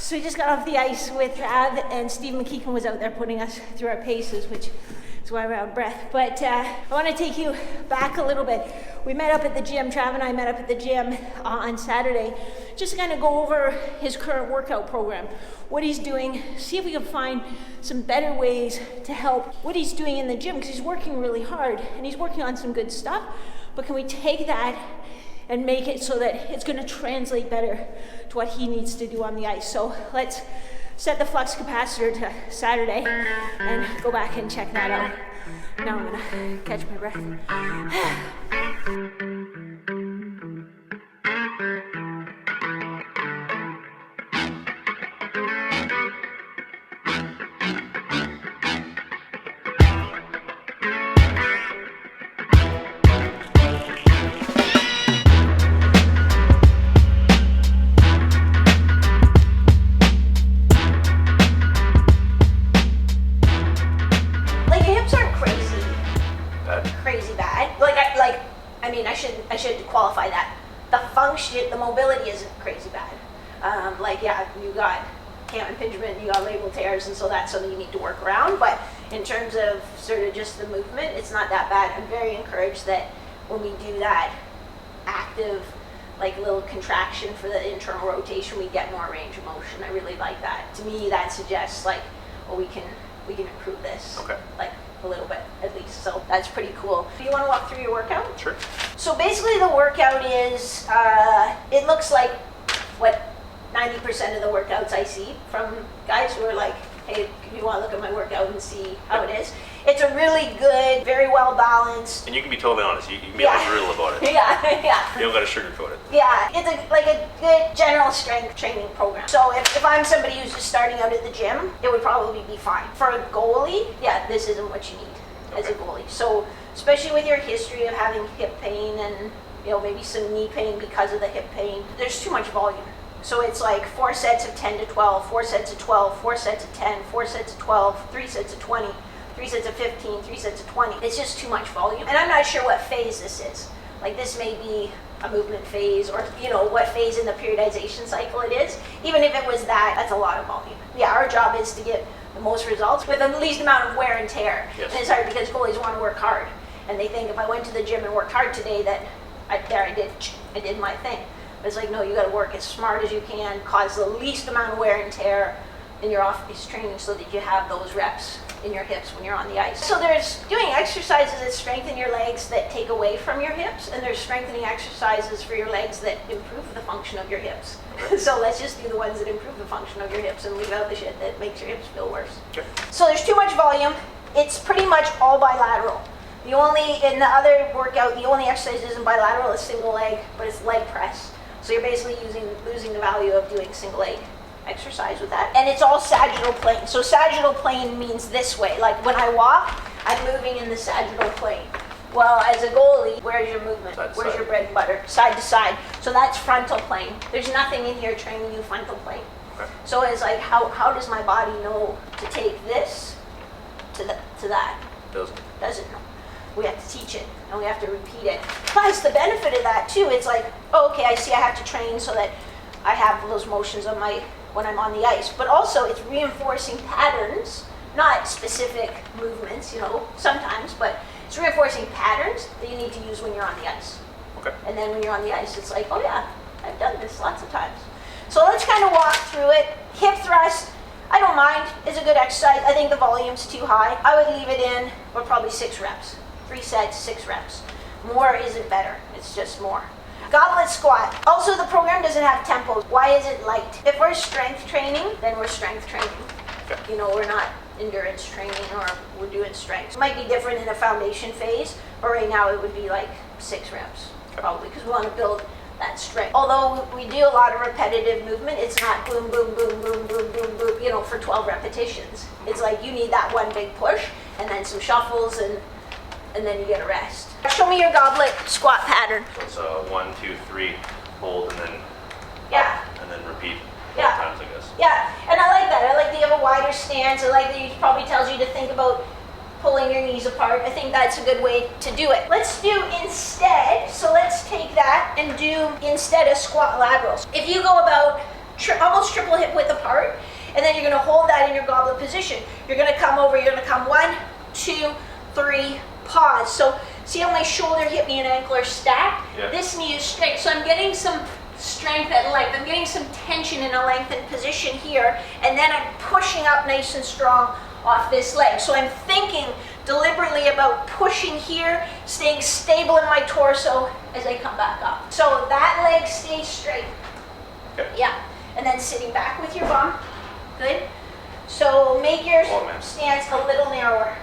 So we just got off the ice with Trav, and Steve McKeegan was out there putting us through our paces, which is why we're out of breath. But I want to take you back a little bit. We met up at the gym, Trav and I met up at the gym on Saturday, just to kind of go over his current workout program, what he's doing, see if we can find some better ways to help what he's doing in the gym, because he's working really hard and he's working on some good stuff, but can we take that and make it so that it's going to translate better to what he needs to do on the ice. So let's set the flux capacitor to Saturday and go back and check that out. Now I'm going to catch my breath. I should qualify that. The function, the mobility isn't crazy bad. You got cam impingement, you got labral tears, and so that's something you need to work around. But in terms of sort of just the movement, it's not that bad. I'm very encouraged that when we do that active, little contraction for the internal rotation, we get more range of motion. I really like that. To me, that suggests we can improve this. Okay. A little bit at least, so that's pretty cool. Do you want to walk through your workout? Sure. So basically the workout is, it looks like what 90% of the workouts I see from guys who are like, hey, you want to look at my workout and see how it is. It's a really good, very well balanced. And you can be totally honest. You can be real about it. Yeah. You don't got to sugarcoat it. Yeah, it's a good general strength training program. So if I'm somebody who's just starting out at the gym, it would probably be fine. For a goalie, this isn't what you need as a goalie. So especially with your history of having hip pain and maybe some knee pain because of the hip pain, there's too much volume. So it's 4 sets of 10 to 12, 4 sets of 12, 4 sets of 10, 4 sets of 12, 3 sets of 20, 3 sets of 15, 3 sets of 20. It's just too much volume. And I'm not sure what phase this is. This may be a movement phase or, what phase in the periodization cycle it is. Even if it was that's a lot of volume. Yeah, our job is to get the most results with the least amount of wear and tear. Yes. And it's hard because goalies want to work hard. And they think if I went to the gym and worked hard today that I did my thing. But it's no, you got to work as smart as you can, cause the least amount of wear and tear in your off-ice training so that you have those reps in your hips when you're on the ice. So there's doing exercises that strengthen your legs that take away from your hips, and there's strengthening exercises for your legs that improve the function of your hips. So let's just do the ones that improve the function of your hips and leave out the shit that makes your hips feel worse. Okay. So there's too much volume. It's pretty much all bilateral. In the other workout, the only exercise that isn't bilateral is single leg, but it's leg press. So you're basically losing the value of doing single leg exercise with that. And it's all sagittal plane. So sagittal plane means this way. When I walk, I'm moving in the sagittal plane. Well, as a goalie, where's your movement? Where's your bread and butter? Side to side. So that's frontal plane. There's nothing in here training you frontal plane. Okay. So it's how does my body know to take this to that? Doesn't know. We have to teach it and we have to repeat it. Plus the benefit of that too, it's okay, I see I have to train so that I have those motions when I'm on the ice. But also it's reinforcing patterns, not specific movements, sometimes, but it's reinforcing patterns that you need to use when you're on the ice. Okay. And then when you're on the ice, it's oh yeah, I've done this lots of times. So let's kind of walk through it. Hip thrust, I don't mind, it's a good exercise. I think the volume's too high. I would leave it in, but probably 6 reps. 3 sets, 6 reps. More isn't better, it's just more. Goblet squat. Also, the program doesn't have tempos. Why is it light? If we're strength training, then we're strength training. Okay. We're not endurance training or we're doing strength. It might be different in a foundation phase, but right now it would be 6 reps, probably, because we want to build that strength. Although we do a lot of repetitive movement, it's not boom, boom, boom, boom, boom, boom, boom, for 12 repetitions. It's you need that one big push and then some shuffles and then you get a rest. Show me your goblet squat pattern. So it's 1, 2, 3, hold, and then and then repeat 4 times, I guess. Yeah, and I like that. I like that you have a wider stance. I like that it probably tells you to think about pulling your knees apart. I think that's a good way to do it. Let's do instead, so let's take that and do instead of squat laterals. If you go about almost triple hip width apart, and then you're gonna hold that in your goblet position. You're gonna come over, you're gonna come 1, 2, 3, pause. So see how my shoulder, hip, knee, and ankle are stacked? Yeah. This knee is straight, so I'm getting some strength at length. I'm getting some tension in a lengthened position here, and then I'm pushing up nice and strong off this leg. So I'm thinking deliberately about pushing here, staying stable in my torso as I come back up. So that leg stays straight. Okay. Yeah. And then sitting back with your bum. Good. So make your stance a little narrower.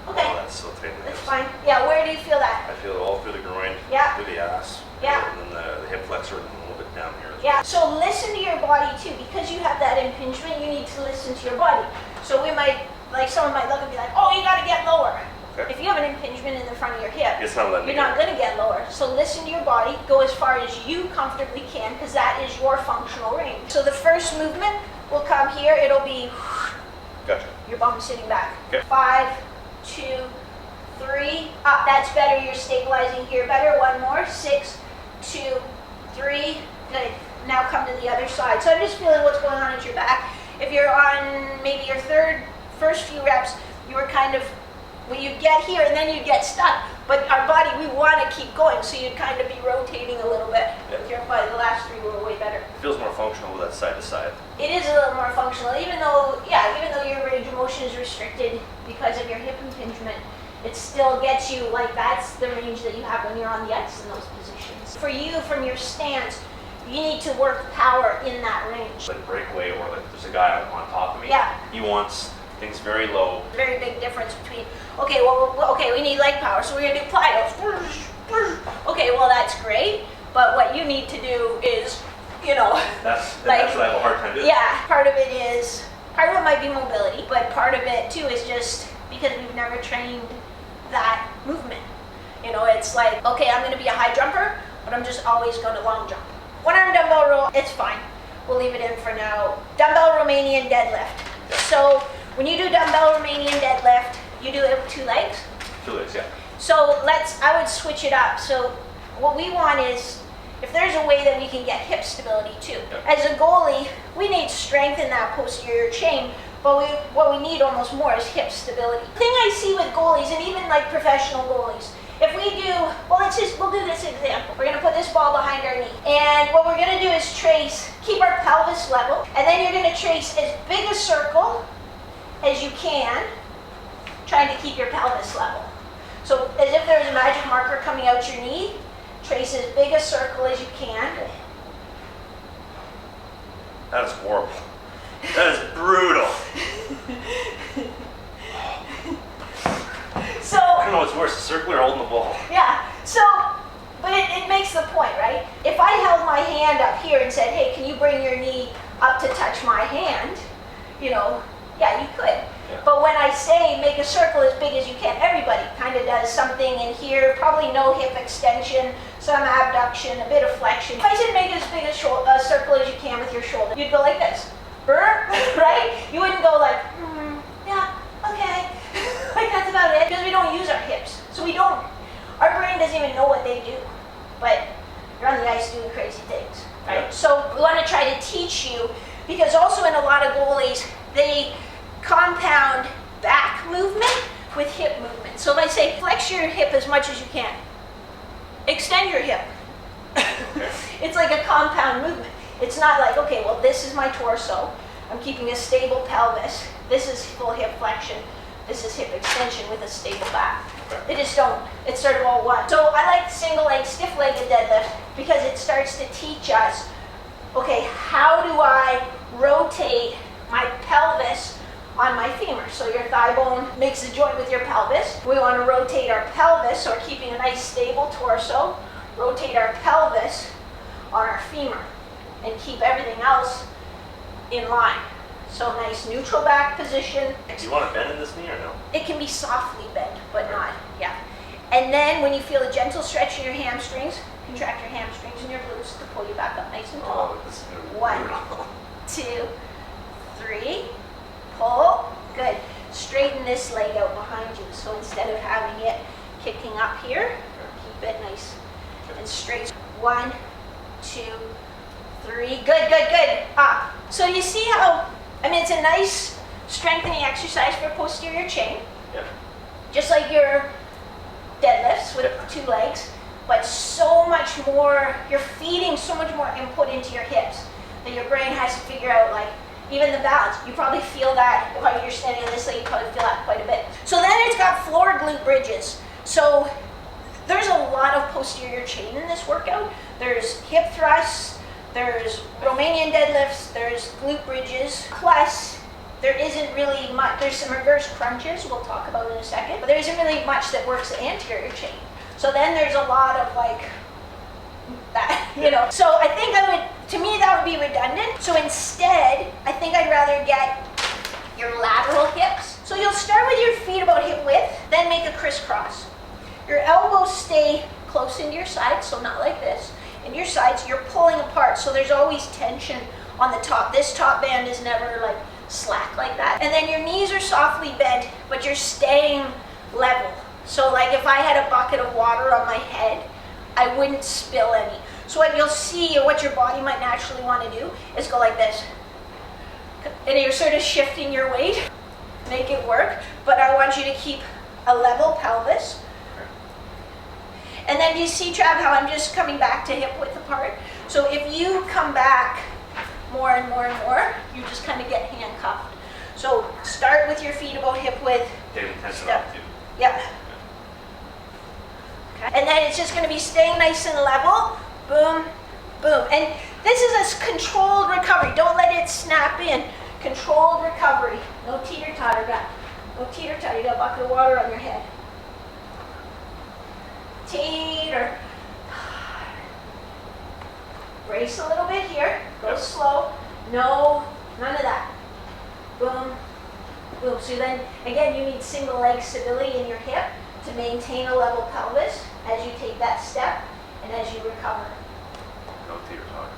Okay. Oh, that's so tight. That's fine. Yeah, where do you feel that? I feel it all through the groin, Yeah. through the ass, Yeah. and then the hip flexor, and a little bit down here. Yeah, so listen to your body too. Because you have that impingement, you need to listen to your body. So we might, like someone might look and be like, oh, you gotta get lower. Okay. If you have an impingement in the front of your hip, It's not letting you're me not gonna get lower. So listen to your body, go as far as you comfortably can, because that is your functional range. So the first movement will come here, it'll be Gotcha. your bum sitting back. Okay. 5, 2, 3, up, that's better, you're stabilizing here better. One more, 6, 2, 3, good. Now come to the other side. So I'm just feeling what's going on at your back. If you're on maybe your first few reps, you were kind of, well, you'd get here and then you'd get stuck. But our body, we want to keep going, so you'd kind of be rotating a little bit. Yeah. With your body, the last 3 were way better. It feels more functional with that side to side. It is a little more functional, even though your range of motion is restricted because of your hip impingement, it still gets you, like that's the range that you have when you're on the ice in those positions. For you, from your stance, you need to work power in that range. Like breakaway, or like there's a guy on top of me. Yeah. He wants things very low. Very big difference between, okay, we need leg power, so we're gonna do plyos. Okay, well that's great, but what you need to do is, That's like, what I have a hard time doing. yeah, part of it might be mobility, but part of it too is just because we've never trained that movement. It's like, okay, I'm gonna be a high jumper, but I'm just always gonna long jump. One arm dumbbell row, it's fine. We'll leave it in for now. Dumbbell Romanian deadlift. So when you do dumbbell Romanian deadlift, you do it with 2 legs. 2 legs, yeah. So I would switch it up. So what we want is, if there's a way that we can get hip stability too. Yep. As a goalie, we need strength in that posterior chain, but what we need almost more is hip stability. The thing I see with goalies, and even like professional goalies, if we do, we'll do this example. We're gonna put this ball behind our knee. And what we're gonna do is keep our pelvis level, and then you're gonna trace as big a circle as you can, trying to keep your pelvis level. So as if there's a magic marker coming out your knee, trace as big a circle as you can. That is horrible. That is brutal. So, I don't know what's worse, the circle or holding the ball. yeah, but it makes the point, right? If I held my hand up here and said, hey, can you bring your knee up to touch my hand? Yeah, you could. Yeah. But when I say make a circle as big as you can, everybody kind of does something in here, probably no hip extension, some abduction, a bit of flexion. If I said make as big a circle as you can with your shoulder, you'd go like this, right? You wouldn't go like, yeah, okay. Like that's about it, because we don't use our hips. So our brain doesn't even know what they do, but you're on the ice doing crazy things, right? Yeah. So we want to try to teach you, because also in a lot of goalies, they compound back movement with hip movement. So if I say flex your hip as much as you can, extend your hip. It's like a compound movement. It's not like, okay, well this is my torso, I'm keeping a stable pelvis, this is full hip flexion, this is hip extension with a stable back. They just don't, it's sort of all one. So I like single leg, stiff legged deadlift because it starts to teach us, okay, how do I rotate my pelvis on my femur? So your thigh bone makes a joint with your pelvis. We want to rotate our pelvis, so we're keeping a nice stable torso, rotate our pelvis on our femur and keep everything else in line. So nice neutral back position. Do you want to bend in this knee or no? It can be softly bent, but not, yeah. And then when you feel a gentle stretch in your hamstrings, contract your hamstrings and your glutes to pull you back up nice and tall. Oh, this is 1, 2, 3, pull, good. Straighten this leg out behind you. So instead of having it kicking up here, keep it nice and straight. 1, 2, 3, good. So you see how, I mean, it's a nice strengthening exercise for posterior chain, Yeah. just like your deadlifts with 2 legs, but so much more, you're feeding so much more input into your hips that your brain has to figure out, like, even the balance. You probably feel that, if you're standing on this leg, you probably feel that quite a bit. So then it's got floor glute bridges. So there's a lot of posterior chain in this workout. There's hip thrusts, there's Romanian deadlifts, there's glute bridges, plus there isn't really much, there's some reverse crunches we'll talk about in a second, but there isn't really much that works the anterior chain. So then there's a lot of like that, you know. So I think to me that would be redundant. So instead, I think I'd rather get your lateral hips. So you'll start with your feet about hip width, then make a crisscross. Your elbows stay close into your sides, so not like this. In your sides, you're pulling apart, so there's always tension on the top. This top band is never like slack like that. And then your knees are softly bent, but you're staying level. So like if I had a bucket of water on my head, I wouldn't spill any. So what you'll see, or what your body might naturally want to do, is go like this. And you're sort of shifting your weight, make it work, but I want you to keep a level pelvis. And then you see, Trav, how I'm just coming back to hip width apart? So if you come back more and more and more, you just kind of get handcuffed. So start with your feet about hip width. Getting tension up too. Yep. Okay. And then it's just going to be staying nice and level. Boom, boom. And this is a controlled recovery. Don't let it snap in. Controlled recovery. No teeter-totter, no teeter-totter. You got a bucket of water on your head. Teeter. Brace a little bit here. Go slow. No, none of that. Boom, boom. So then, again, you need single leg stability in your hip to maintain a level pelvis as you take that step and as you recover. No teeter-totter.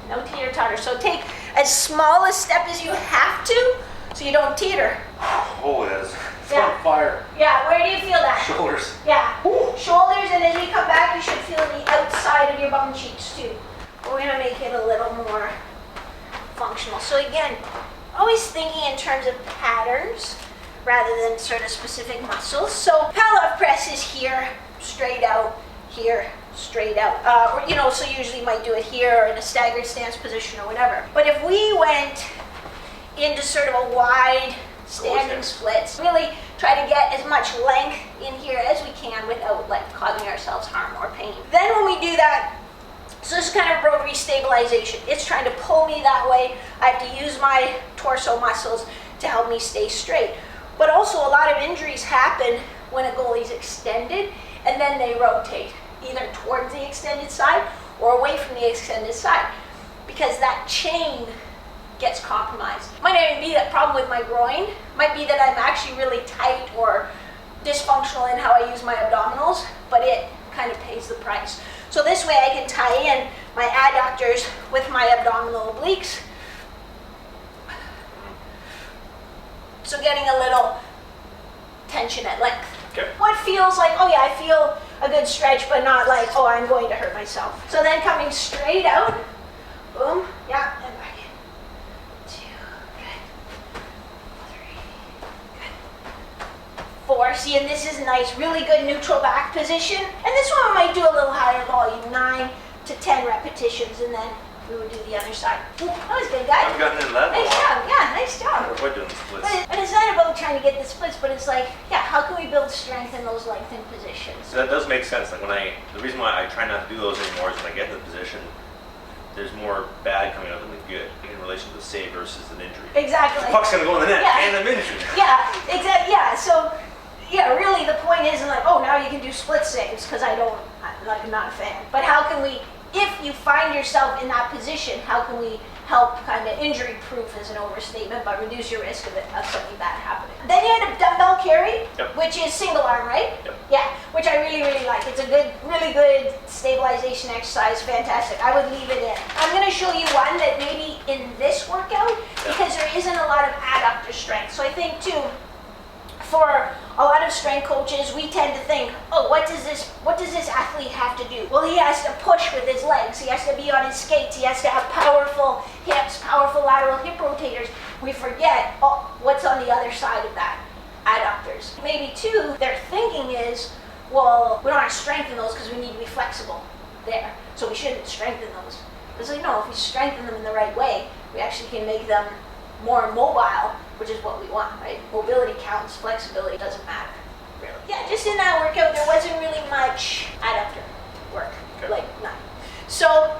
No teeter-totter. So take as small a step as you have to so you don't teeter. Holy, that is Yeah. on fire. Yeah, where do you feel that? Shoulders. Yeah, shoulders, and as we come back, you should feel the outside of your bum cheeks too. We're gonna make it a little more functional. So again, always thinking in terms of patterns rather than sort of specific muscles. So Pallof press is here, straight out, here, straight out. Or, you know, so usually you might do it here or in a staggered stance position or whatever. But if we went into sort of a wide standing splits, really try to get as much length in here as we can without like causing ourselves harm or pain. Then when we do that, so this is kind of rotary stabilization. It's trying to pull me that way. I have to use my torso muscles to help me stay straight. But also a lot of injuries happen when a goalie's extended and then they rotate either towards the extended side or away from the extended side because that chain gets compromised. Might not even be that problem with my groin. Might be that I'm actually really tight or dysfunctional in how I use my abdominals, but it kind of pays the price. So this way I can tie in my adductors with my abdominal obliques. So getting a little tension at length. Okay. What feels like, oh yeah, I feel a good stretch, but not like, oh, I'm going to hurt myself. So then coming straight out, boom, yeah, and back in. 2, good. 3, good. 4, see, and this is nice, really good neutral back position. And this one I might do a little higher volume, 9 to 10 repetitions, and then we would do the other side. Ooh, that was good, guys. I've gotten in that Nice job, yeah, nice job. We're doing the splits. But it's not about trying to get the splits, but it's like, yeah, how can we build strength in those lengthened positions? So that does make sense. Like the reason why I try not to do those anymore is when I get in the position, there's more bad coming out than the good in relation to the save versus an injury. Exactly. The puck's gonna go in the net Yeah. and I'm injured. Yeah, exactly. Yeah, so yeah, really the point isn't like, oh, now you can do split saves because I'm not a fan. But how can we, if you find yourself in that position, how can we help kind of injury-proof is an overstatement, but reduce your risk of something bad happening. Then you had a dumbbell carry, Yep. which is single arm, right? Yep. Yeah, which I really, really like. It's a good, really good stabilization exercise, fantastic. I would leave it in. I'm gonna show you one that maybe in this workout, because there isn't a lot of adductor strength. So I think too, for a lot of strength coaches, we tend to think, oh, what does this athlete have to do? Well, he has to push with his legs. He has to be on his skates. He has to have powerful hips, powerful lateral hip rotators. We forget, oh, what's on the other side of that? Adductors. Maybe too, their thinking is, well, we don't want to strengthen those because we need to be flexible there. So we shouldn't strengthen those. It's like, no, if we strengthen them in the right way, we actually can make them more mobile, which is what we want, right? Mobility counts, flexibility doesn't matter, really. Yeah, just in that workout, there wasn't really much adductor work, like none. So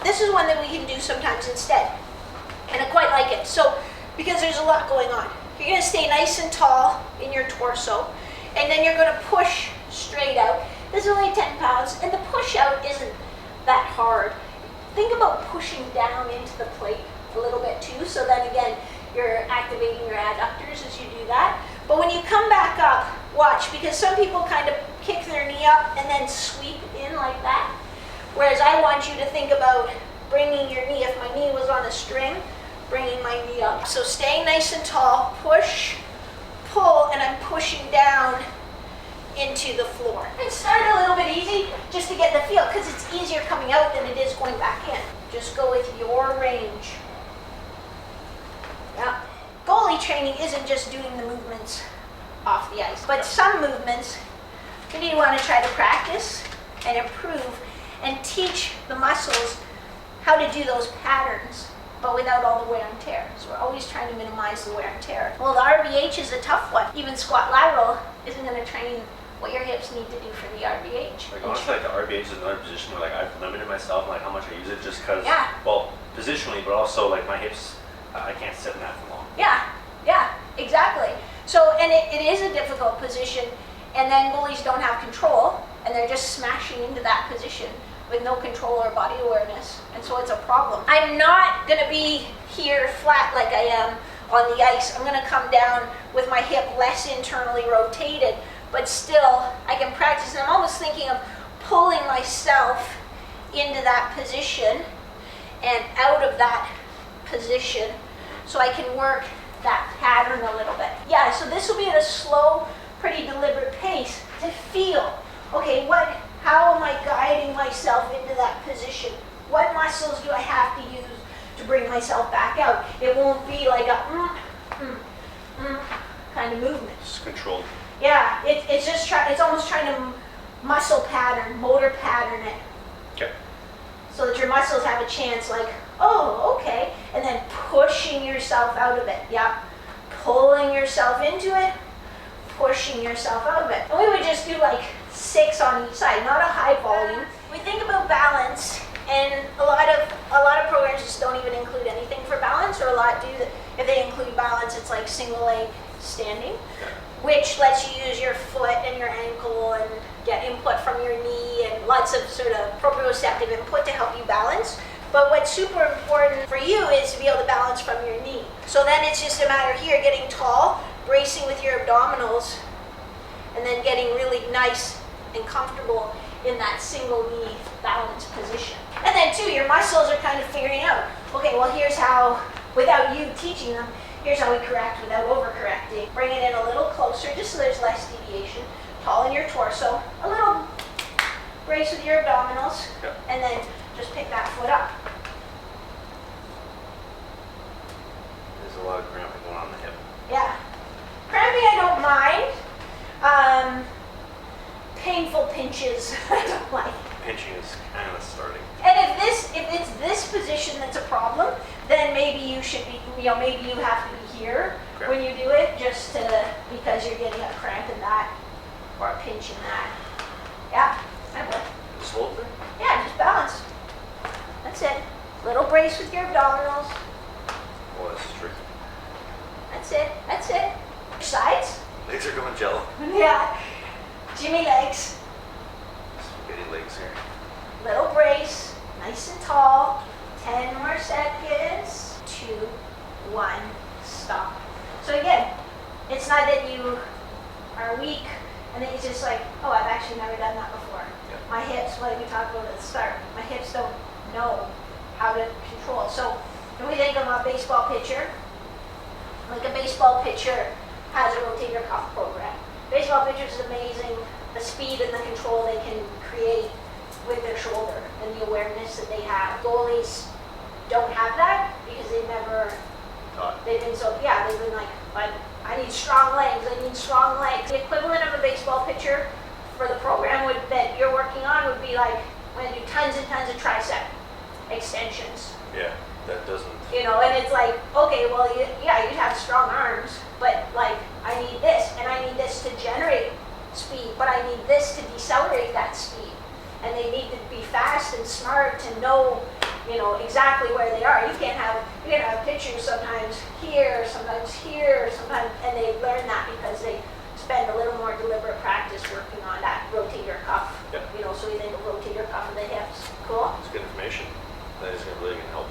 this is one that we can do sometimes instead, and I quite like it. So, because there's a lot going on. You're gonna stay nice and tall in your torso, and then you're gonna push straight out. This is only 10 pounds, and the push out isn't that hard. Think about pushing down into the plate a little bit too, so then again, you're activating your adductors as you do that. But when you come back up, watch, because some people kind of kick their knee up and then sweep in like that. Whereas I want you to think about bringing your knee, if my knee was on a string, bringing my knee up. So staying nice and tall, push, pull, and I'm pushing down into the floor. And start a little bit easy just to get the feel, because it's easier coming out than it is going back in. Just go with your range. Yeah. Goalie training isn't just doing the movements off the ice, but some movements you want to try to practice and improve and teach the muscles how to do those patterns, but without all the wear and tear. So we're always trying to minimize the wear and tear. Well, the RVH is a tough one. Even squat lateral isn't going to train what your hips need to do for the RVH. Like honestly, like the RVH is another position where like I've limited myself and like how much I use it just because, well, positionally, but also like my hips, I can't sit in that for long. Yeah, exactly. So, and it is a difficult position, and then goalies don't have control, and they're just smashing into that position with no control or body awareness, and so it's a problem. I'm not gonna be here flat like I am on the ice. I'm gonna come down with my hip less internally rotated, but still I can practice. And I'm almost thinking of pulling myself into that position and out of that position so I can work that pattern a little bit. Yeah, so this will be at a slow, pretty deliberate pace to feel, okay, how am I guiding myself into that position? What muscles do I have to use to bring myself back out? It won't be like a kind of movement. It's controlled. Yeah, it's just it's almost trying to muscle pattern, motor pattern it. Okay. So that your muscles have a chance, like, oh, okay, and then pushing yourself out of it. Yeah, pulling yourself into it, pushing yourself out of it. And we would just do like 6 on each side, not a high volume. We think about balance, and a lot of programs just don't even include anything for balance, or a lot do. If they include balance, it's like single leg standing, which lets you use your foot and your ankle and get input from your knee and lots of sort of proprioceptive input to help you balance. But what's super important for you is to be able to balance from your knee. So then it's just a matter here, getting tall, bracing with your abdominals, and then getting really nice and comfortable in that single knee balance position. And then too, your muscles are kind of figuring out, okay, well here's how, without you teaching them, here's how we correct without overcorrecting. Bring it in a little closer, just so there's less deviation. Tall in your torso, a little brace with your abdominals, and then just pick that foot up. There's a lot of cramping going on in the hip. Yeah. Cramping I don't mind. Painful pinches I don't like. Pinching is kind of starting. And if it's this position that's a problem, then maybe you should be, maybe you have to be here when you do it, just because you're getting a cramp in that or a pinch in that. Yeah, I would. Just hold there? Yeah, just balance. That's it. Little brace with your abdominals. Oh, this is tricky. That's it. Sides? Legs are going jello. Yeah. Jimmy legs. Spaghetti legs here. Little brace, nice and tall. 10 more seconds. 2, 1, stop. So again, it's not that you are weak and then it's just like, oh, I've actually never done that before. Yep. My hips, like we talked about at the start, my hips don't know how to control. So when we think of a baseball pitcher, like a baseball pitcher has a rotator cuff program. Baseball pitchers is amazing, the speed and the control they can create with their shoulder and the awareness that they have. Goalies don't have that because they've never, they've been like, I need strong legs, I need strong legs. The equivalent of a baseball pitcher for the program that you're working on would be like, I'm gonna do tons and tons of tricep extensions. Yeah, that doesn't. You know, and it's like, okay, well, you have strong arms, but like, I need this, and I need this to generate speed, but I need this to decelerate that speed. And they need to be fast and smart to know, exactly where they are. You can have pitchers sometimes here, and they learn that because they spend a little more deliberate practice working on that rotator cuff. Yep. So you think of rotator cuff of the hips. Cool. It's good information. That is really going to help